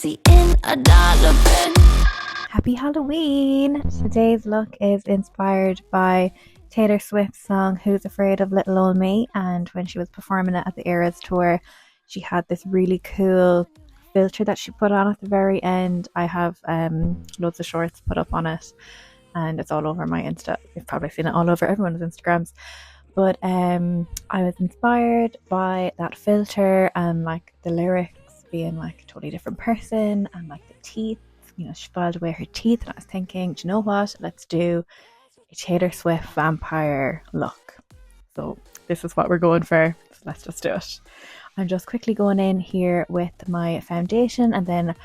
pussy in a dollar bin. Happy Halloween! Today's look is inspired by Taylor Swift's song Who's Afraid of Little Old Me, and when she was performing it at the Eras tour, she had this really cool filter that she put on at the very end. I have loads of shorts put up on it, and it's all over my Insta. You've probably seen it all over everyone's Instagrams. But I was inspired by that filter and like the lyrics being like a totally different person, and like the teeth, you know, she filed away her teeth, and I was thinking, do you know what, let's do a Taylor Swift vampire look. So this is what we're going for, so let's just do it. I'm just quickly going in here with my foundation, and then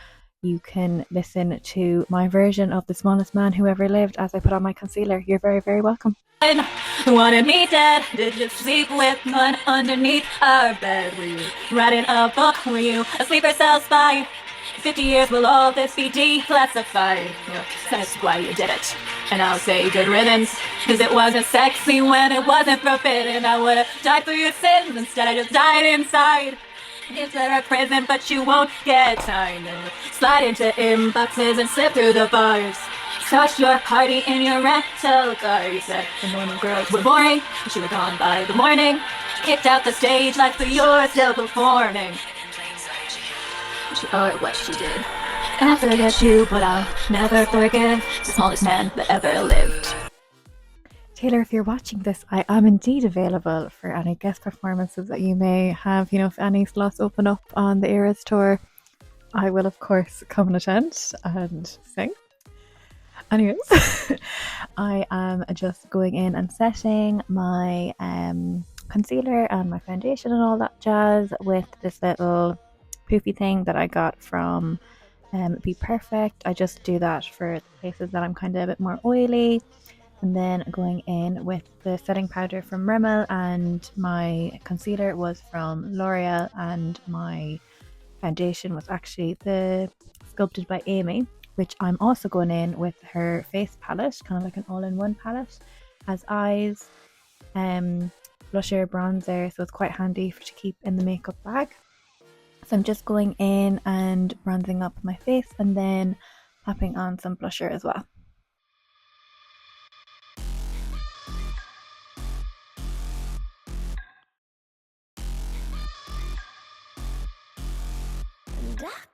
you can listen to my version of The Smallest Man Who Ever Lived as I put on my concealer. You're very, very welcome. Who wanted me dead? Did you sleep with one underneath our bed? Were you writing a book? Were you asleep or satisfied? 50 years will all this be declassified. That's why you did it. And I'll say good riddance, cause it wasn't sexy when it wasn't forbidden. I would've died for your sins, instead I just died inside. It's a prison, but you won't get time. Slide into inboxes and slip through the bars. Start your party in your rental car. You said the normal girls were boring, but you were gone by the morning. Kicked out the stage like the you're still performing. You are what she did. And I forget you, but I'll never forgive the smallest man that ever lived. Taylor, if you're watching this, I am indeed available for any guest performances that you may have. You know, if any slots open up on the Eras tour, I will of course come and attend and sing. Anyways, I am just going in and setting my concealer and my foundation and all that jazz with this little poofy thing that I got from Be Perfect. I just do that for places that I'm kind of a bit more oily. And then going in with the setting powder from Rimmel, and my concealer was from L'Oreal, and my foundation was actually the Sculpted by Aimee, which I'm also going in with her face palette, kind of like an all-in-one palette. Has eyes, blusher, bronzer, so it's quite handy to keep in the makeup bag. So I'm just going in and bronzing up my face and then popping on some blusher as well.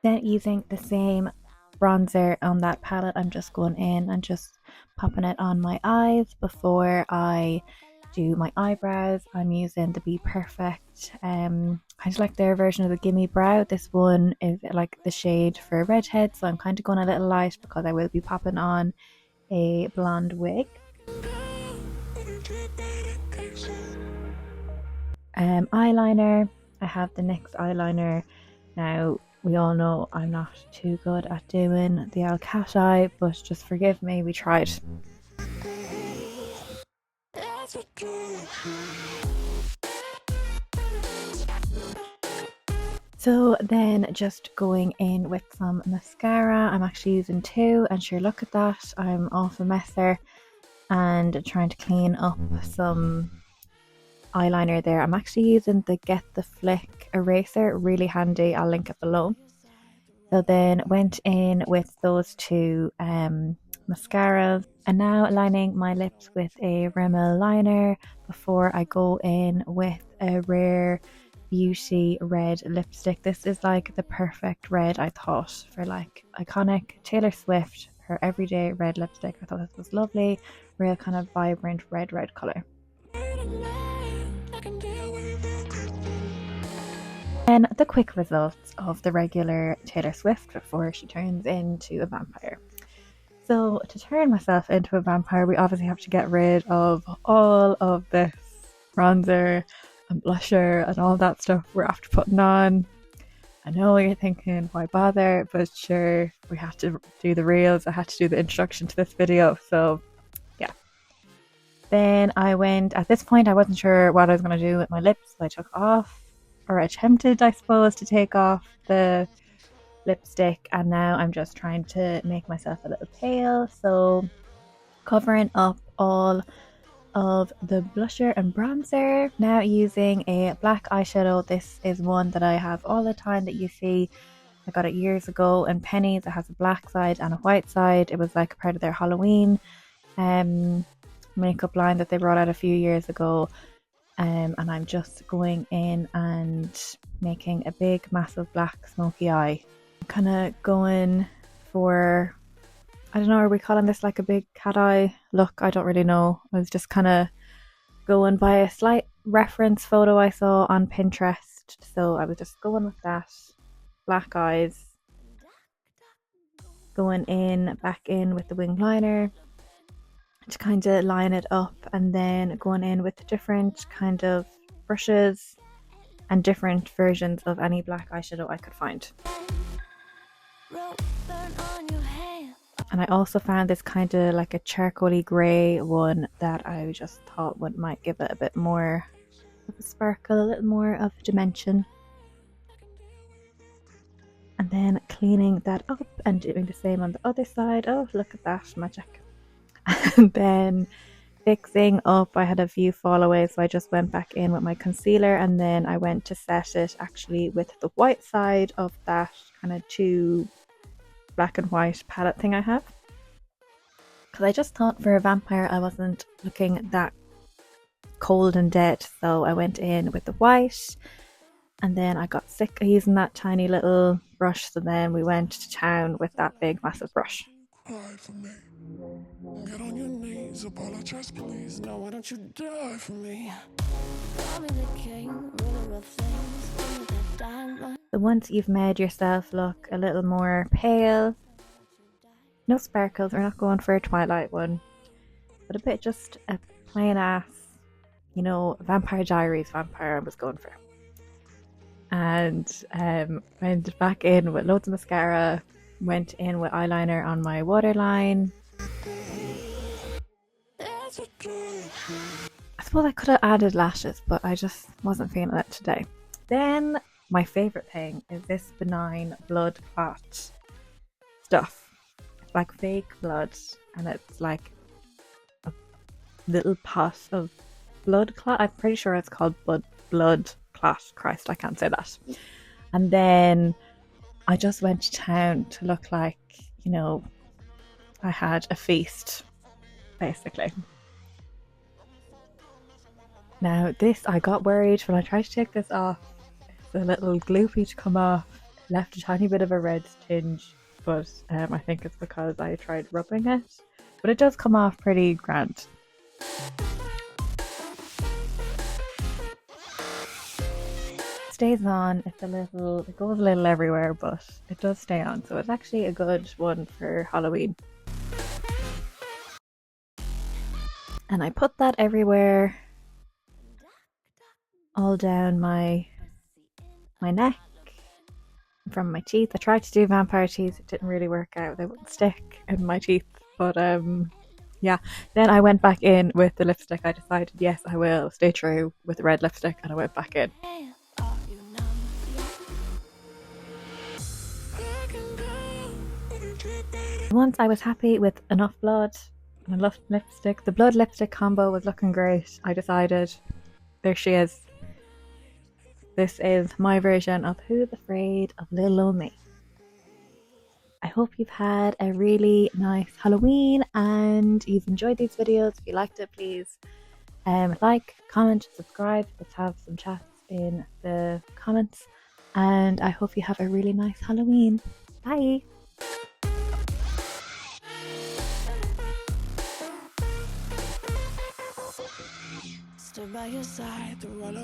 Then using the same bronzer on that palette, I'm just going in and just popping it on my eyes before I do my eyebrows. I'm using the Be Perfect, kind of like their version of the Gimme Brow. This one is like the shade for redhead, so I'm kind of going a little light because I will be popping on a blonde wig. Eyeliner, I have the NYX eyeliner. Now, we all know I'm not too good at doing the old cat eye, but just forgive me, we tried. So then just going in with some mascara. I'm actually using two, and sure, look at that, I'm off a messer and trying to clean up some eyeliner there. I'm actually using the Get the Flick eraser, really handy, I'll link it below. So then went in with those two mascaras, and now lining my lips with a Rimmel liner before I go in with a Rare Beauty red lipstick. This is like the perfect red, I thought, for like iconic Taylor Swift, her everyday red lipstick. I thought this was lovely, real kind of vibrant red colour. And the quick results of the regular Taylor Swift before she turns into a vampire. So to turn myself into a vampire, we obviously have to get rid of all of this bronzer and blusher and all that stuff we're after putting on. I know you're thinking, why bother? But sure, we have to do the reels. I had to do the introduction to this video, so yeah. Then I went, at this point I wasn't sure what I was going to do with my lips, so I took off, or attempted I suppose, to take off the lipstick, and now I'm just trying to make myself a little pale, so covering up all of the blusher and bronzer. Now using a black eyeshadow. This is one that I have all the time that you see I got it years ago in Pennies. It has a black side and a white side. It was like a part of their Halloween makeup line that they brought out a few years ago. And I'm just going in and making a big massive black smoky eye. I'm kind of going for, I don't know, are we calling this like a big cat eye look? I don't really know. I was just kind of going by a slight reference photo I saw on Pinterest, so I was just going with that. Black eyes, going in back in with the wing liner to kind of line it up, and then going in with different kind of brushes and different versions of any black eyeshadow I could find. And I also found this kind of like a charcoaly grey one that I just thought might give it a bit more of a sparkle, a little more of a dimension. And then cleaning that up and doing the same on the other side. Oh, look at that, magic. And then fixing up, I had a few fall away, so I just went back in with my concealer, and then I went to set it actually with the white side of that kind of two black and white palette thing I have. Because I just thought for a vampire I wasn't looking that cold and dead, so I went in with the white. And then I got sick of using that tiny little brush, so then we went to town with that big massive brush. Cry for me. Get on your knees, apologize please. Now why don't you die for me? So once you've made yourself look a little more pale, no sparkles, we're not going for a Twilight one, but a bit just a plain ass, you know, Vampire Diaries vampire I was going for. And went back in with loads of mascara, went in with eyeliner on my waterline. I suppose I could have added lashes, but I just wasn't feeling it today. Then my favourite thing is this benign blood clot stuff. It's like fake blood, and it's like a little pot of blood clot. I'm pretty sure it's called blood clot. Christ, I can't say that. And then I just went to town to look like, you know, I had a feast, basically. Now this, I got worried when I tried to take this off. It's a little gloopy to come off. It left a tiny bit of a red tinge, but I think it's because I tried rubbing it. But it does come off pretty grand. Stays on. It's a little, it goes a little everywhere, but it does stay on, so it's actually a good one for Halloween. And I put that everywhere, all down my neck, from my teeth. I tried to do vampire teeth, it didn't really work out, they wouldn't stick in my teeth, but yeah. Then I went back in with the lipstick. I decided, yes, I will stay true with the red lipstick, and I went back in. Once I was happy with enough blood and enough lipstick, the blood lipstick combo was looking great, I decided, there she is. This is my version of Who's Afraid of Little Old Me. I hope you've had a really nice Halloween and you've enjoyed these videos. If you liked it, please like, comment, subscribe. Let's have some chats in the comments. And I hope you have a really nice Halloween. Bye! Stood by your side through all of